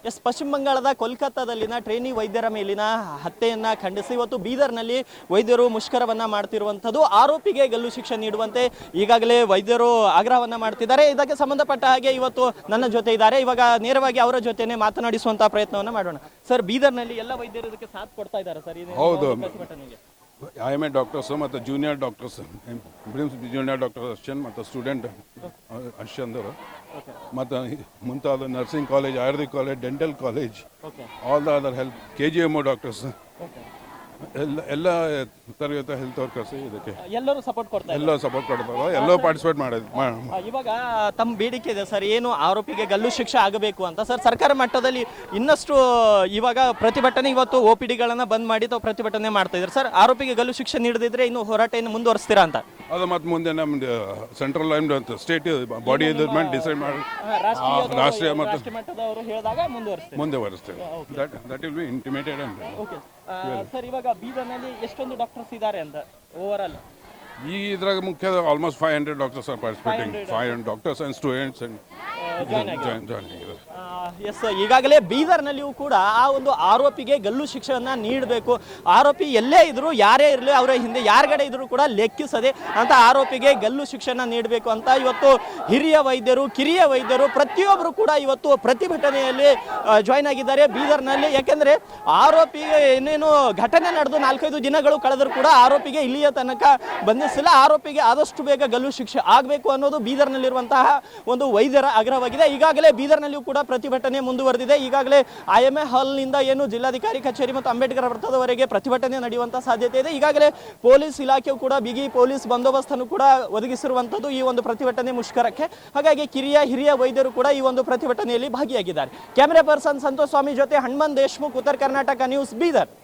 S ಪಶ್ಚಿಮ ಬಂಗಾಳದ ಕೋಲ್ಕತ್ತಾದಲ್ಲಿನ trainee ವೈದ್ಯರ ಮೇಲಿನ ಹತ್ಯೆಯನ್ನ ಖಂಡಿಸಿ ಇವತ್ತು ಬೀದರ್ನಲ್ಲಿ ವೈದ್ಯರು ಮುಷ್ಕರವನ್ನ ಮಾಡ್ತಿರುವಂಥದ್ದು. ಆರೋಪಿಗೆ ಗಲ್ಲು ಶಿಕ್ಷೆ ನೀಡುವಂತೆ ಈಗಾಗಲೇ ವೈದ್ಯರು ಆಗ್ರಹವನ್ನ ಮಾಡ್ತಿದ್ದಾರೆ. ಇದಕ್ಕೆ ಸಂಬಂಧಪಟ್ಟ ಹಾಗೆ ಇವತ್ತು ನನ್ನ ಜೊತೆ ಇದ್ದಾರೆ. ಇವಾಗ ನೇರವಾಗಿ ಅವರ ಜೊತೆನೆ ಮಾತನಾಡಿಸುವಂತಹ ಪ್ರಯತ್ನವನ್ನ ಮಾಡೋಣ. ಸರ್, ಬೀದರ್ನಲ್ಲಿ ಎಲ್ಲ ವೈದ್ಯರು ಇದಕ್ಕೆ ಸಾಥ್ ಕೊಡ್ತಾ ಇದ್ದಾರೆ ಸರ್ ಹೌದು. ಪ್ರತಿಭಟನೆಗೆ? IMA ಡಾಕ್ಟರ್ಸ್ ಮತ್ತು junior doctors, junior doctor Ashwan ಮತ್ತು ಸ್ಟೂಡೆಂಟ್ ಅಶ್ವಂದರು ಮತ್ತು ಮುಂತಾದ nursing college, Ayurvedic college, dental college, all the other health KGMO doctors, ಎಲ್ಲ ತರಗತಿ ಹೆಲ್ತ್ ವರ್ಕರ್ಸ್ ಇದಕ್ಕೆ ಎಲ್ಲರೂ ಸಪೋರ್ಟ್ ಕೊಡ್ತಾರೆ. ಎಲ್ಲ ಸಪೋರ್ಟ್ ಕೊಡ್ತಾರೆ, ಎಲ್ಲೋ ಪಾರ್ಟಿಸಿಪೇಟ್ ಮಾಡೋದು. ಇವಾಗ ತಮ್ಮ ಬೇಡಿಕೆ ಇದೆ ಸರ್, ಏನು ಆರೋಪಿಗೆ ಗಲ್ಲು ಶಿಕ್ಷೆ ಆಗಬೇಕು ಅಂತ ಸರ್. ಸರ್ಕಾರ ಮಟ್ಟದಲ್ಲಿ ಇನ್ನಷ್ಟು ಇವಾಗ ಪ್ರತಿಭಟನೆ ಇವತ್ತು OPDಗಳನ್ನ ಬಂದ್ ಮಾಡಿ ತಾವು ಪ್ರತಿಭಟನೆ ಮಾಡ್ತಾ ಇದ್ದಾರೆ ಸರ್. ಆರೋಪಿಗೆ ಗಲ್ಲು ಶಿಕ್ಷೆ ನೀಡದಿದ್ರೆ ಇನ್ನು ಹೋರಾಟ ಏನು ಮುಂದುವರಿಸ್ತೀರಾ ಅಂತ? ಅದು ಮತ್ತೆ ಮುಂದೆ ನಮ್ದು central line state body decide ಮಾಡಿ ರಾಷ್ಟ್ರೀಯ ಮತ್ತು ಮಟ್ಟದವರು ಹೇಳಿದಾಗ ಮುಂದುವರಿಸ್ತೇವೆ. ದಟ್ ವಿಲ್ ಬಿ ಇಂಟಿಮೇಟೆಡ್ ಅಂತ. ಸರ್, ಇವಾಗ ಬೀದರ್ನಲ್ಲಿ ಎಷ್ಟೊಂದು ಡಾಕ್ಟರ್ಸ್ ಇದ್ದಾರೆ ಅಂತ ಓವರ್ ಆಲ್? ಈ ಇದ್ರಾಗ ಮುಖ್ಯ almost 500 doctors R participating. 500 doctors and students join ಆಗಿದ್ದಾರೆ. ಎಸ್, ಈಗಾಗಲೇ ಬೀದರ್ನಲ್ಲಿಯೂ ಕೂಡ ಆ ಒಂದು ಆರೋಪಿಗೆ ಗಲ್ಲು ಶಿಕ್ಷೆಯನ್ನ ನೀಡಬೇಕು. ಆರೋಪಿ ಎಲ್ಲೇ ಇದ್ರು, ಯಾರೇ ಇರಲಿ, ಅವರ ಹಿಂದೆ ಯಾರ್ಗಡೆ ಇದ್ರು ಕೂಡ ಲೆಕ್ಕಿಸದೆ ಅಂತ ಆರೋಪಿಗೆ ಗಲ್ಲು ಶಿಕ್ಷೆಯನ್ನ ನೀಡಬೇಕು ಅಂತ ಇವತ್ತು ಹಿರಿಯ ವೈದ್ಯರು, ಕಿರಿಯ ವೈದ್ಯರು ಪ್ರತಿಯೊಬ್ಬರು ಕೂಡ ಇವತ್ತು ಪ್ರತಿಭಟನೆಯಲ್ಲಿ ಜಾಯ್ನ್ ಆಗಿದ್ದಾರೆ ಬೀದರ್ನಲ್ಲಿ. ಯಾಕೆಂದ್ರೆ ಆರೋಪಿಗೆ ಏನೇನು ಘಟನೆ ನಡೆದು 4-5 ದಿನಗಳು ಕಳೆದರೂ ಕೂಡ ಆರೋಪಿಗೆ ಇಲ್ಲಿಯ ತನಕ ಬಂಧಿಸಿಲ್ಲ. ಆರೋಪಿಗೆ ಆದಷ್ಟು ಬೇಗ ಗಲ್ಲು ಶಿಕ್ಷೆ ಆಗಬೇಕು ಅನ್ನೋದು ಬೀದರ್ನಲ್ಲಿರುವಂತಹ ಒಂದು ವೈದ್ಯರ ಆಗ್ರಹವಾಗಿದೆ. ಈಗಾಗಲೇ ಬೀದರ್ನಲ್ಲಿಯೂ ಕೂಡ ಪ್ರತಿಭಟನೆ ಮುಂದುವರೆದಿದೆ. ಈಗಾಗಲೇ IMA ಹಾಲ್ನಿಂದ ಏನು ಜಿಲ್ಲಾಧಿಕಾರಿ ಕಚೇರಿ ಮತ್ತು ಅಂಬೇಡ್ಕರ್ ವೃತ್ತದವರೆಗೆ ಪ್ರತಿಭಟನೆ ನಡೆಯುವಂತಹ ಸಾಧ್ಯತೆ ಇದೆ. ಈಗಾಗಲೇ ಪೊಲೀಸ್ ಇಲಾಖೆಯು ಕೂಡ ಬಿಗಿ ಪೊಲೀಸ್ ಬಂದೋಬಸ್ತನ್ನು ಕೂಡ ಒದಗಿಸಿರುವಂಥದ್ದು ಈ ಒಂದು ಪ್ರತಿಭಟನೆ ಮುಷ್ಕರಕ್ಕೆ. ಹಾಗಾಗಿ ಹಿರಿಯ ವೈದ್ಯರು ಕೂಡ ಈ ಒಂದು ಪ್ರತಿಭಟನೆಯಲ್ಲಿ ಭಾಗಿಯಾಗಿದ್ದಾರೆ. ಕ್ಯಾಮೆರಾ ಪರ್ಸನ್ ಸಂತೋಷ್ ಸ್ವಾಮಿ ಜೊತೆ ಹನುಮಂತ್ ದೇಶ್ಮುಖ್, ಉತ್ತರ ಕರ್ನಾಟಕ ನ್ಯೂಸ್, ಬೀದರ್.